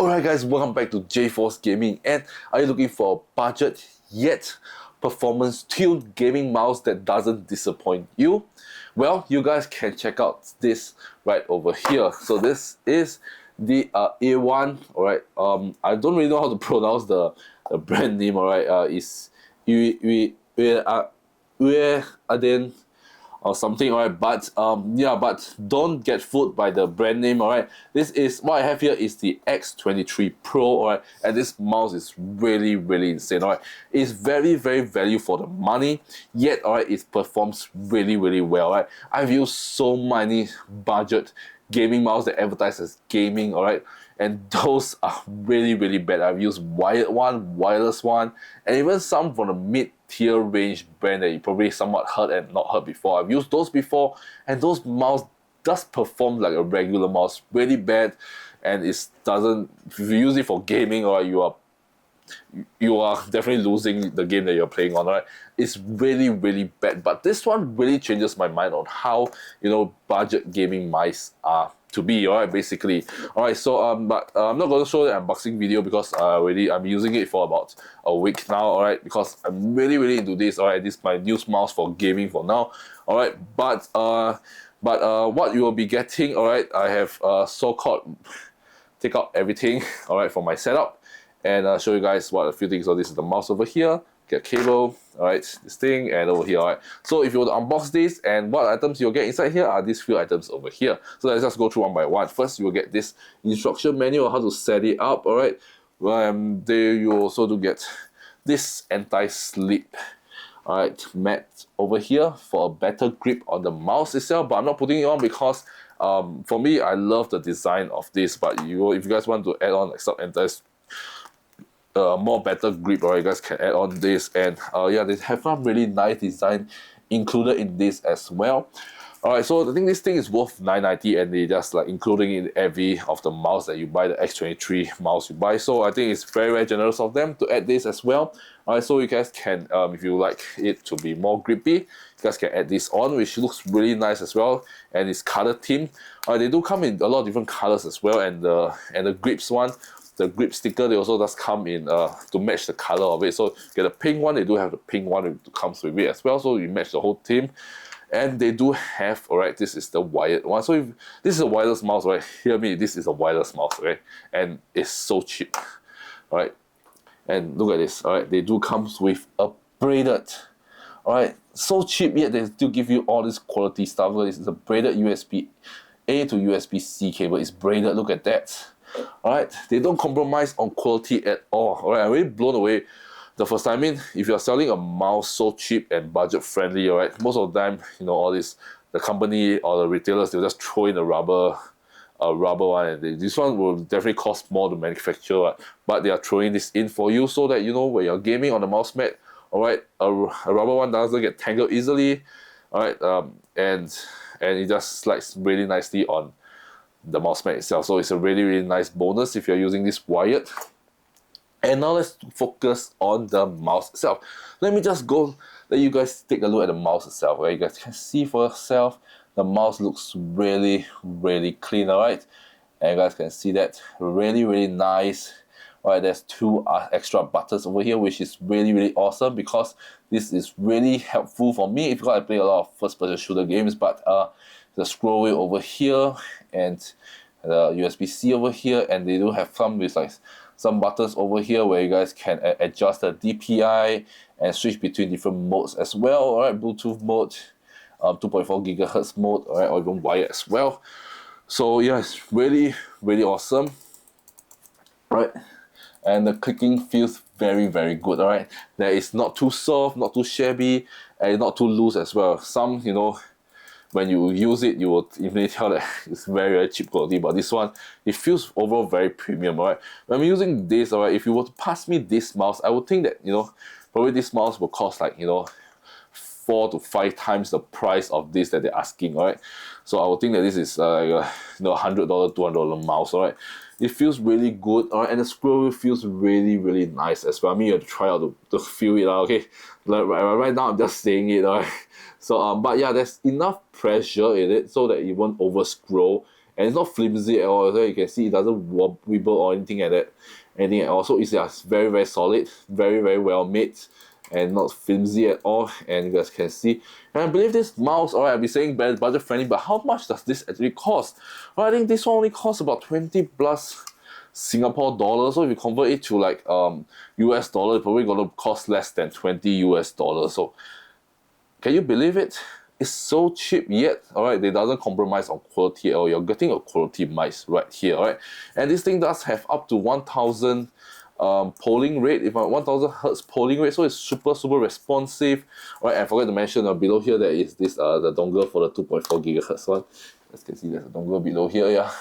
Alright guys, welcome back to JForce Gaming, and are you looking for a budget yet performance tuned gaming mouse that doesn't disappoint you? Well, you guys can check out this right over here. So this is the A1, alright. I don't really know how to pronounce the brand name, alright. It's EWEADN or something, alright, but yeah, but don't get fooled by the brand name, alright. This is what I have here is the X23 Pro, alright, and this mouse is really insane, alright. It's very value for the money, yet alright, it performs really well, alright. I've used so many budget gaming mouse that advertise as gaming, alright, and those are really bad. I've used wired one, wireless one, and even some from the mid-tier range brand that you probably somewhat heard and not heard before. I've used those before, and those mouse does perform like a regular mouse, really bad, and it doesn't. If you use it for gaming, or you are definitely losing the game that you're playing on, right? It's really bad. But this one really changes my mind on how, you know, budget gaming mice are to be, alright, basically. Alright, so but I'm not going to show the unboxing video because I'm using it for about a week now, alright, because I'm really into this, alright. This is my new mouse for gaming for now, alright. But what you will be getting, alright, I have so-called take out everything, alright, from my setup, and show you guys what a few things. So this is the mouse over here, get cable, alright, this thing, and over here, alright. So if you want to unbox this, and what items you'll get inside here are these few items over here. So let's just go through one by one. First, you will get this instruction manual on how to set it up, alright. There you also do get this anti-slip, alright, mat over here for a better grip on the mouse itself, but I'm not putting it on because for me, I love the design of this, but if you guys want to add on like some more better grip, or you guys can add on this, and yeah, they have a really nice design included in this as well. Alright, so I think this thing is worth $9.90, and they just like including in every of the mouse that you buy, the X23 mouse you buy. So I think it's very generous of them to add this as well. Alright, so you guys can, if you like it to be more grippy, you guys can add this on, which looks really nice as well, and it's color themed. They do come in a lot of different colors as well, and the grips one, the grip sticker, they also does come in to match the color of it. So you get a pink one, they do have the pink one that comes with it as well, so you match the whole theme. And they do have, alright, this is the wired one. So if this is a wireless mouse, right? Hear me, this is a wireless mouse, right? And it's so cheap, alright. And look at this, alright. They do comes with a braided, alright. So cheap, yet they still give you all this quality stuff. So this is a braided USB-A to USB-C cable. It's braided. Look at that. Alright, they don't compromise on quality at all. Alright, I'm really blown away the first time. I mean, if you're selling a mouse so cheap and budget friendly, alright, most of the time, you know, all this, the company or the retailers, they'll just throw in a rubber one, and this one will definitely cost more to manufacture, right? But they are throwing this in for you so that, you know, when you're gaming on the mouse mat, alright, a rubber one doesn't get tangled easily, alright, and it just slides really nicely on the mouse mat itself. So it's a really nice bonus if you're using this wired. And now let's focus on the mouse itself. Let me just go let you guys take a look at the mouse itself, where you guys can see for yourself. The mouse looks really clean, alright, and you guys can see that really nice. Alright, there's two extra buttons over here, which is really awesome, because this is really helpful for me because I play a lot of first-person shooter games. But the scroll wheel over here, and the USB-C over here, and they do have some with like some buttons over here where you guys can adjust the DPI and switch between different modes as well. Alright, Bluetooth mode, 2.4 GHz mode, alright, or even wired as well. So yeah, it's really awesome, right? And the clicking feels very good, alright. That is not too soft, not too shabby, and not too loose as well. Some, you know, when you use it, you will immediately tell that it's very cheap quality, but this one, it feels overall very premium, alright. When I'm using this, alright, if you were to pass me this mouse, I would think that, you know, probably this mouse will cost like, you know, 4 to 5 times the price of this that they're asking, alright. So I would think that this is like a, you know, $100, $200 mouse, alright. It feels really good, alright, and the scroll wheel feels really nice as well. I mean, you have to try out to feel it out, okay. Like right now I'm just saying it, alright. So but yeah, there's enough pressure in it so that it won't over scroll and it's not flimsy at all. So you can see it doesn't wobble or anything like that, anything at all. So it's just very, very solid, very, very well made, and not flimsy at all. And you guys can see, and I believe this mouse, alright, I'll be saying budget friendly, but how much does this actually cost? Well, I think this one only costs about 20 plus Singapore dollars. So if you convert it to like US dollar, it's probably gonna cost less than 20 US dollars. So can you believe it? It's so cheap, yet alright, they doesn't compromise on quality at all. You're getting a quality mouse right here, alright. And this thing does have up to 1000 polling rate, if 1000 hertz polling rate, so it's super responsive. Alright, I forgot to mention below here there is this the dongle for the 2.4 gigahertz one. As you can see, there's a dongle below here, yeah.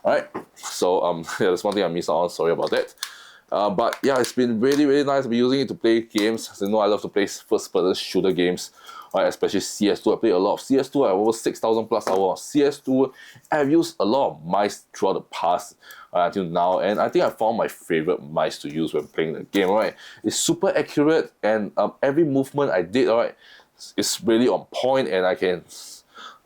Alright, so yeah, that's one thing I missed out on, sorry about that. But yeah, it's been really nice. I've been using it to play games. As you know, I love to play first-person shooter games, right? Especially CS2. I play a lot of CS2. I have over 6,000 plus hours of CS2. I've used a lot of mice throughout the past until now, and I think I found my favorite mice to use when playing the game. Right? It's super accurate, and every movement I did, alright, is really on point, and I can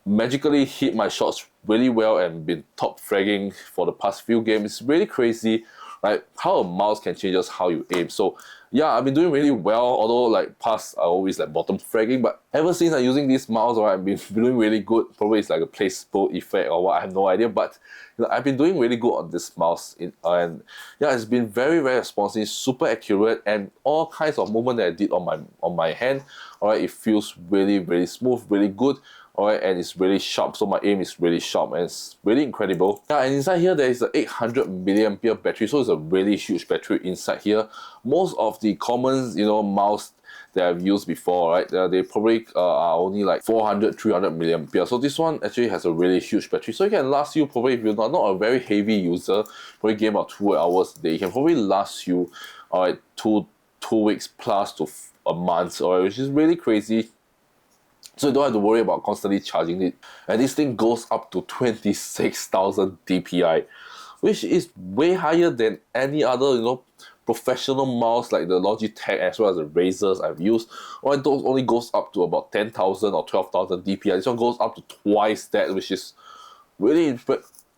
magically hit my shots really well and been top fragging for the past few games. It's really crazy, right? How a mouse can change just how you aim. So yeah, I've been doing really well, although like past I always like bottom fragging, but ever since I'm using this mouse, I've been doing really good. Probably it's like a placebo effect or what, I have no idea, but you know, I've been doing really good on this mouse, and yeah, it's been very responsive, super accurate, and all kinds of movement that I did on my hand, alright, it feels really smooth, really good. Alright, and it's really sharp, so my aim is really sharp, and it's really incredible. Yeah, and inside here there is an 800 milliampere battery, so it's a really huge battery inside here. Most of the common, you know, mouse that I've used before, right, they probably are only like 400, 300 milliampere. So this one actually has a really huge battery, so it can last you probably, if you're not a very heavy user, probably game about 2 hours a day, it can probably last you, alright, two weeks plus to a month, alright, which is really crazy. So you don't have to worry about constantly charging it. And this thing goes up to 26,000 DPI, which is way higher than any other, you know, professional mouse like the Logitech as well as the Razers I've used. Or those only goes up to about 10,000 or 12,000 DPI. This one goes up to twice that, which is really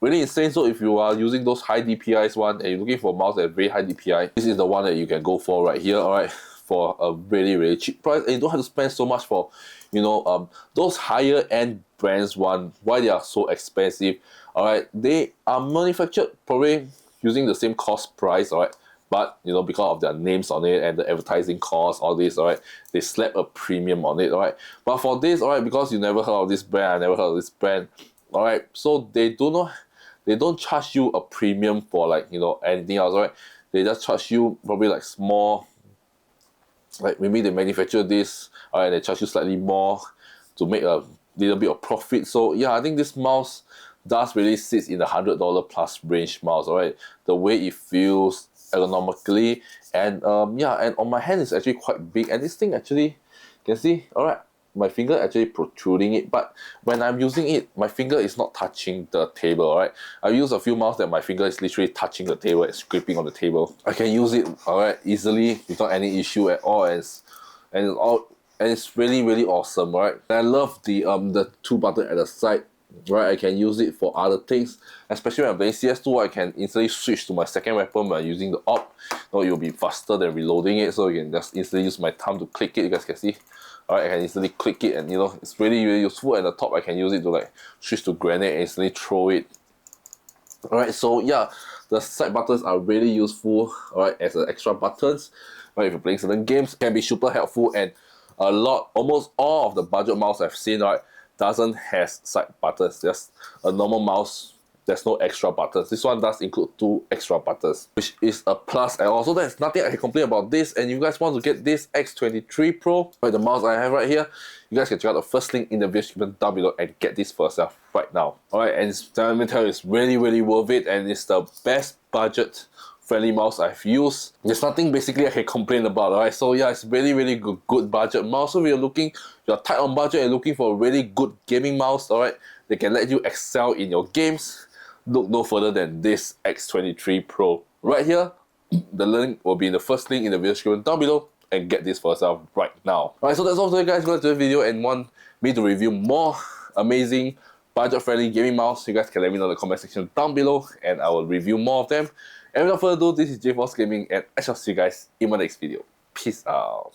insane. So if you are using those high DPIs one and you're looking for a mouse at very high DPI, this is the one that you can go for right here, alright, for a really cheap price, and you don't have to spend so much for, you know, those higher end brands one. Why they are so expensive, alright, they are manufactured probably using the same cost price, alright, but you know, because of their names on it and the advertising cost, all this, alright, they slap a premium on it, alright. But for this, alright, because you never heard of this brand, I never heard of this brand, alright, so they don't charge you a premium for, like, you know, anything else, alright. They just charge you probably like small, like maybe they manufacture this, and they charge you slightly more to make a little bit of profit. So yeah, I think this mouse does really sit in the $100 plus range mouse, alright. The way it feels ergonomically, and yeah, and on my hand it's actually quite big, and this thing actually, you can see, alright, my finger actually protruding it, but when I'm using it, my finger is not touching the table, alright. I use a few mouse that my finger is literally touching the table and scraping on the table. I can use it, alright, easily without any issue at all, and it's really awesome, right? And I love the two buttons at the side, right? I can use it for other things, especially when I'm playing CS2. I can instantly switch to my second weapon by using the op. No, it will be faster than reloading it, so you can just instantly use my thumb to click it. You guys can see. Alright, I can instantly click it, and you know, it's really useful. And the top, I can use it to like switch to grenade and instantly throw it. Alright, so yeah, the side buttons are really useful, alright, as extra buttons. Right, if you're playing certain games, can be super helpful. And almost all of the budget mouse I've seen, right, doesn't have side buttons. Just a normal mouse, there's no extra buttons. This one does include 2 extra buttons, which is a plus. And also there's nothing I can complain about this. And you guys want to get this X23 Pro, right, the mouse I have right here, you guys can check out the first link in the video description down below and get this for yourself right now. Alright, and let me tell you, it's really worth it, and it's the best budget friendly mouse I've used. There's nothing basically I can complain about, alright. So yeah, it's really good budget mouse. So if you're tight on budget and looking for a really good gaming mouse, alright, they can let you excel in your games, look no further than this X23 Pro right here. The link will be in the first link in the video description down below, and get this for yourself right now. Alright, so that's all today, guys. Go to the video and want me to review more amazing budget-friendly gaming mouse, you guys can let me know in the comment section down below, and I will review more of them. And without further ado, this is jforce Gaming, and I shall see you guys in my next video. Peace out.